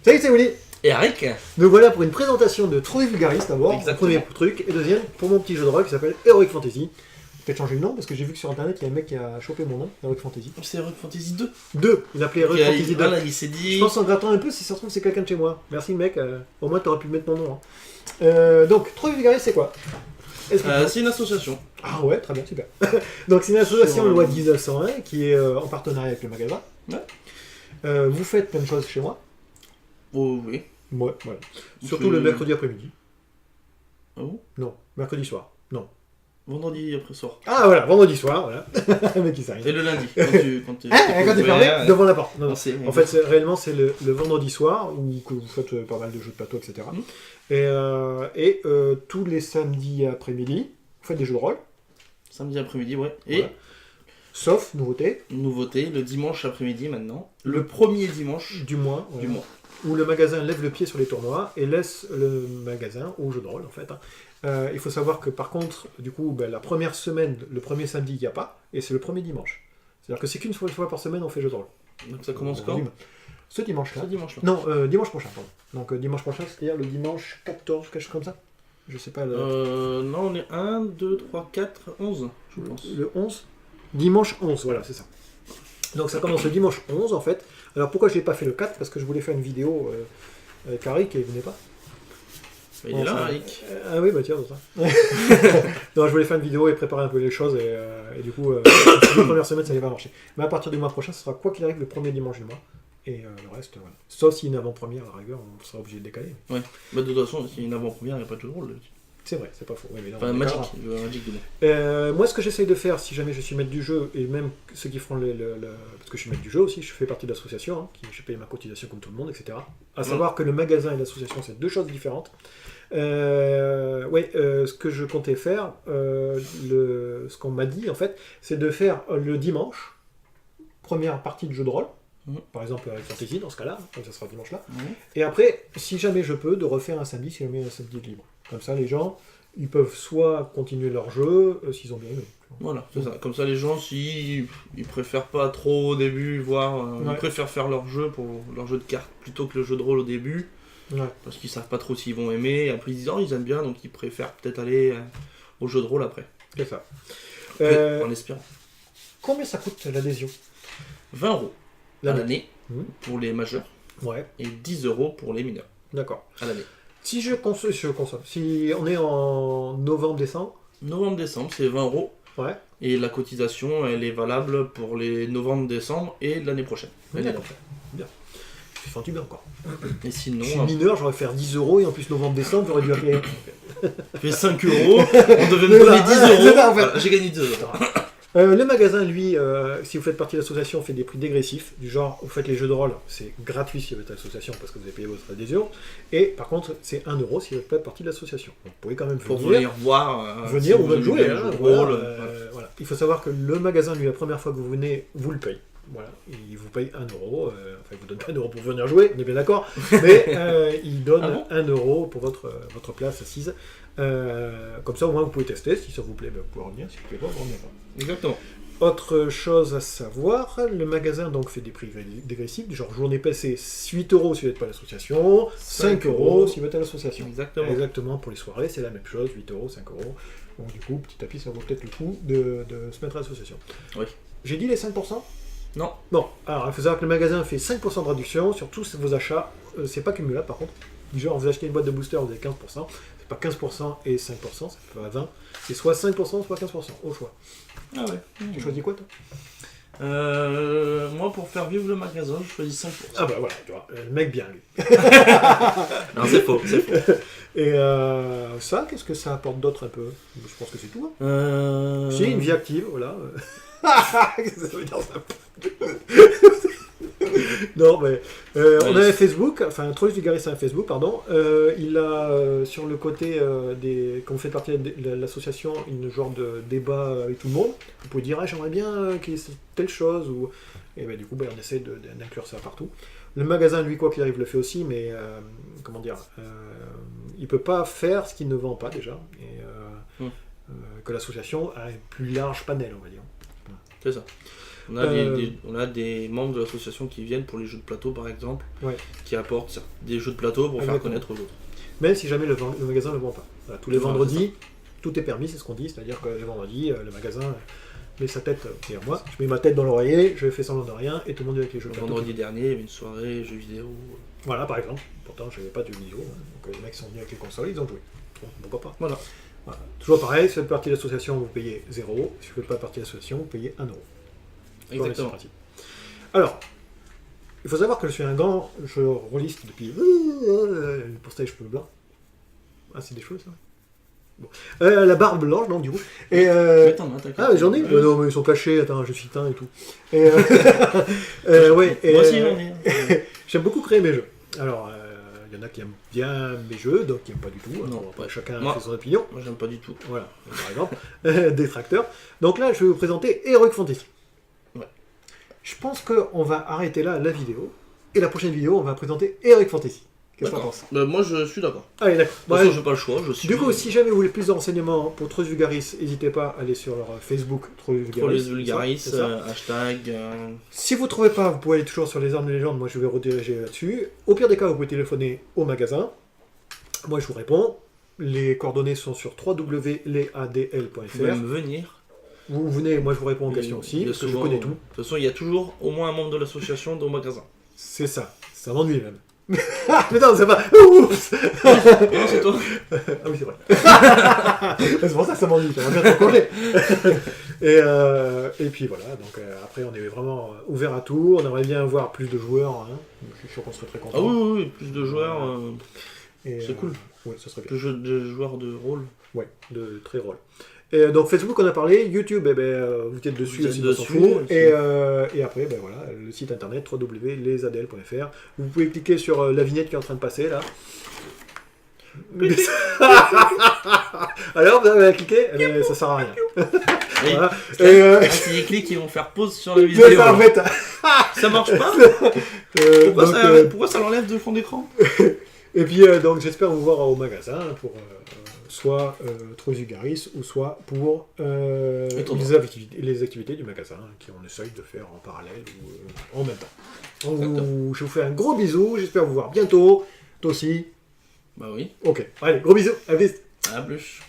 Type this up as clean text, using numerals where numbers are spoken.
Salut, c'est Willy. Et Eric. Nous voilà pour une présentation de Trouvez Vulgaris d'abord, le Exactement. premier truc, et deuxième pour mon petit jeu de rôle qui s'appelle Heroic Fantasy. Peut-être changer le nom parce que j'ai vu que sur internet il y a un mec qui a chopé mon nom, Heroic Fantasy. C'est Heroic Fantasy 2. 2, il appelait Heroic Fantasy 2. Voilà, il s'est dit. Je pense en grattant un peu, si ça se trouve c'est quelqu'un de chez moi. Merci mec, au moins t'aurais pu mettre mon nom. Hein. Donc, Trouvez Vulgaris c'est quoi? C'est une association. Ah ouais, très bien, super. Donc c'est une association Sur, loi 1901 qui est en partenariat avec le magasin. Ouais. Vous faites plein de choses chez moi. Oh oui. Ouais, voilà. Surtout le mercredi après-midi. Ah bon? Non, mercredi soir. Non. Vendredi après soir. Ah voilà, vendredi soir, voilà. Le mec qui s'arrive. Et le lundi, quand tu Quand t'es fermé, devant la porte. Non, non. C'est En fait, réellement, c'est le vendredi soir où que vous faites pas mal de jeux de plateau, etc. Et tous les samedis après-midi, vous faites des jeux de rôle. samedi après-midi, ouais. Et Voilà. Sauf, nouveauté, nouveauté, le dimanche après-midi maintenant. Le premier dimanche du mois. du mois. Où le magasin lève le pied sur les tournois et laisse le magasin au jeu de rôle, en fait. Il faut savoir que, par contre, du coup, la première semaine, le premier samedi, il n'y a pas, et c'est le premier dimanche. C'est-à-dire que c'est qu'une fois par semaine, on fait jeu de rôle. Donc ça commence quand? Ce dimanche-là. Ce dimanche-là. Non, dimanche prochain, pardon. Donc dimanche prochain, c'est-à-dire le dimanche 14, quelque chose comme ça. Je sais pas. Non, on est 1, 2, 3, 4, 11, je pense. Le 11. Dimanche 11, voilà, c'est ça. Donc ça commence le dimanche 11, en fait. Alors pourquoi je n'ai pas fait le 4? Parce que je voulais faire une vidéo avec Harry, qui ne venait pas. Il est là, Eric. Ah oui, bah tiens, c'est ça. Non, je voulais faire une vidéo et préparer un peu les choses, et du coup, les premières semaines, ça n'allait pas marcher. Mais à partir du mois prochain, ce sera quoi qu'il arrive le premier dimanche du mois. Et le reste, voilà. Sauf s'il y a une avant-première, à la rigueur, on sera obligé de décaler. Ouais. Bah, de toute façon, s'il y a une avant-première, il n'y a pas de jeu de rôle. C'est vrai, c'est pas faux. Ouais, mais là, Enfin, on est Magic. d'accord. Le Magic de Moi, ce que j'essaye de faire, si jamais je suis maître du jeu, et même ceux qui feront parce que je suis maître du jeu aussi, je fais partie de l'association, hein, je paye ma cotisation comme tout le monde, etc. À savoir que le magasin et l'association, c'est deux choses différentes. Ce que je comptais faire, ce qu'on m'a dit, en fait, c'est de faire le dimanche, première partie de jeu de rôle, par exemple avec Fantasy, dans ce cas-là, comme ça sera dimanche là. Et après, si jamais je peux, de refaire un samedi, si jamais un samedi de libre. Comme ça, les gens, ils peuvent soit continuer leur jeu, s'ils ont bien aimé. Voilà, c'est ça. Comme ça, les gens, s'ils préfèrent pas trop au début, voire ils préfèrent faire leur jeu de cartes plutôt que le jeu de rôle au début, parce qu'ils savent pas trop s'ils vont aimer. Et après, ils disent, oh, ils aiment bien, donc ils préfèrent peut-être aller au jeu de rôle après. C'est ça. En espérant. Combien ça coûte l'adhésion? 20 € à l'année pour les majeurs, et 10 € pour les mineurs. D'accord. À l'année. Si je consomme, si on est en novembre-décembre. Novembre-décembre, c'est 20 €. Ouais. Et la cotisation, elle est valable pour les novembre-décembre et l'année prochaine. Bien. Je suis fendu bien encore. Et sinon. Je suis mineur, j'aurais fait 10 € et en plus novembre-décembre, j'aurais dû appeler. Fait 5 €, on devait me donner 10 €. C'est ça, en fait. Voilà, j'ai gagné 2 €. Le magasin, lui, si vous faites partie de l'association, fait des prix dégressifs, du genre, vous faites les jeux de rôle, c'est gratuit si vous êtes à l'association parce que vous avez payé votre adhésion, et par contre, c'est 1 € si vous faites partie de l'association. Donc, vous pouvez quand même pour venir voir, venir si ou même jouer. jeu de rôle. Voilà. Il faut savoir que le magasin, lui, la première fois que vous venez, vous le paye. Voilà, il vous paye 1 €, enfin il vous donne pas 1 € pour venir jouer, on est bien d'accord, mais il donne 1 € pour votre place assise. Comme ça au moins vous pouvez tester, si ça vous plaît, vous pouvez revenir, si vous ne plaît pas, vous revenez pas. Exactement. Autre chose à savoir, le magasin donc fait des prix dégressifs, du genre journée passée 8 € si vous n'êtes pas à l'association, 5 € si vous êtes à l'association. Exactement, pour les soirées c'est la même chose, 8 €, 5 €. Donc du coup, petit à petit ça vaut peut-être le coup de se mettre à l'association. Oui. J'ai dit les 5%? Non. Bon, alors il faut savoir que le magasin fait 5% de réduction sur tous vos achats. C'est pas cumulable par contre. Du genre, vous achetez une boîte de booster, vous avez 15%. C'est pas 15% et 5%, ça fait pas 20%. C'est soit 5%, soit 15%, au choix. Ah ouais. Tu choisis quoi, toi? Moi, pour faire vivre le magasin, je choisis 5%. Ah bah voilà, tu vois, le mec bien, lui. Non, c'est faux, c'est faux. Et ça, qu'est-ce que ça apporte d'autre un peu? Je pense que c'est tout. Hein. C'est une vie active, voilà. Qu'est-ce que ça veut dire ça? Non, mais on a un Facebook, enfin Trollus Vulgaris a un Facebook, pardon. Il a sur le côté quand vous faites partie de l'association, une genre de débat avec tout le monde. Vous pouvez dire, j'aimerais bien qu'il y ait telle chose, et ben, du coup, on essaie d'inclure ça partout. Le magasin, lui, quoi qu'il arrive, le fait aussi, mais comment dire, il peut pas faire ce qu'il ne vend pas déjà, et que l'association a un plus large panel, on va dire. C'est ça. On a des membres de l'association qui viennent pour les jeux de plateau par exemple, qui apportent des jeux de plateau pour faire connaître aux autres. Même si jamais le magasin ne le vend pas. Voilà, tous les vendredis, tout est permis, c'est ce qu'on dit, c'est-à-dire que les vendredis, le magasin met sa tête derrière moi, je mets ma tête dans l'oreiller, je fais semblant de rien, et tout le monde est avec les jeux de plateau. Vendredi dernier, il y avait une soirée jeux vidéo. Voilà, par exemple. Pourtant, je n'avais pas de jeux vidéo, donc les mecs sont venus avec les consoles, ils ont joué. Bon, pourquoi pas. Voilà. Toujours pareil, si vous faites partie de l'association, vous payez 0. Si vous ne faites pas partie de l'association, vous payez 1 euro. Exactement. Alors, il faut savoir que je suis un grand rôliste depuis... pour ça, les cheveux blancs. Ah, c'est des cheveux, ça. Bon. La barbe blanche, donc, du coup. Et, j'en ai. Non, mais ils sont cachés, attends, je suis teint et tout. Et, ouais, et, moi aussi, j'en ai. J'aime beaucoup créer mes jeux. Alors, il y en a qui aiment bien mes jeux, d'autres qui n'aiment pas du tout. Non, après, chacun fait son opinion. Moi, j'aime pas du tout. Voilà, par exemple, détracteurs. Donc là, je vais vous présenter Heroic Fantasy. Ouais. Je pense qu'on va arrêter là la vidéo. Et la prochaine vidéo, on va présenter Heroic Fantasy. Qu'est-ce que tu en penses ? Moi, je suis d'accord. Allez, d'accord. De toute façon, j'ai pas le choix. Du coup, si jamais vous voulez plus de renseignements pour Trollus Vulgaris, n'hésitez pas à aller sur leur Facebook Trollus Vulgaris. Trollus Vulgaris, hashtag. Si vous ne trouvez pas, vous pouvez aller toujours sur les armes de légende. Moi, je vais rediriger là-dessus. Au pire des cas, vous pouvez téléphoner au magasin. Moi, je vous réponds. Les coordonnées sont sur www.lesadl.fr. Même venir. Vous venez, moi, je vous réponds aux questions aussi, parce que je connais tout. De toute façon, il y a toujours au moins un membre de l'association dans le magasin. C'est ça. Ça m'ennuie même. Mais non, c'est pas. Oups. Non, c'est toi. Ah oui, c'est vrai. C'est pour ça que ça m'ennuie. J'aimerais bien ton congé. Et puis voilà. Donc après, on est vraiment ouvert à tout. On aimerait bien voir plus de joueurs. Hein. Je suis sûr qu'on serait très content. Ah oui, plus de joueurs. C'est cool. Oui, ça serait bien. Plus de joueurs de rôle. Ouais, de très rôle. Et donc Facebook, on a parlé. YouTube, vous êtes dessus aussi, on s'en fout. Et après, voilà, le site internet www.lesadl.fr. Vous pouvez cliquer sur la vignette qui est en train de passer là. Alors, vous avez cliqué, ça sert à rien. Voilà. Si ils cliquent, ils vont faire pause sur la vidéo. Ça, en fait. Ça marche pas. Pourquoi ça l'enlève de fond d'écran? Et puis, donc, j'espère vous voir au magasin pour soit Trollus Vulgaris ou soit pour les activités du magasin qu'on essaye de faire en parallèle ou en même temps. Je vous fais un gros bisou, j'espère vous voir bientôt. Toi aussi. Bah oui. Ok, allez, gros bisous, à plus. À plus.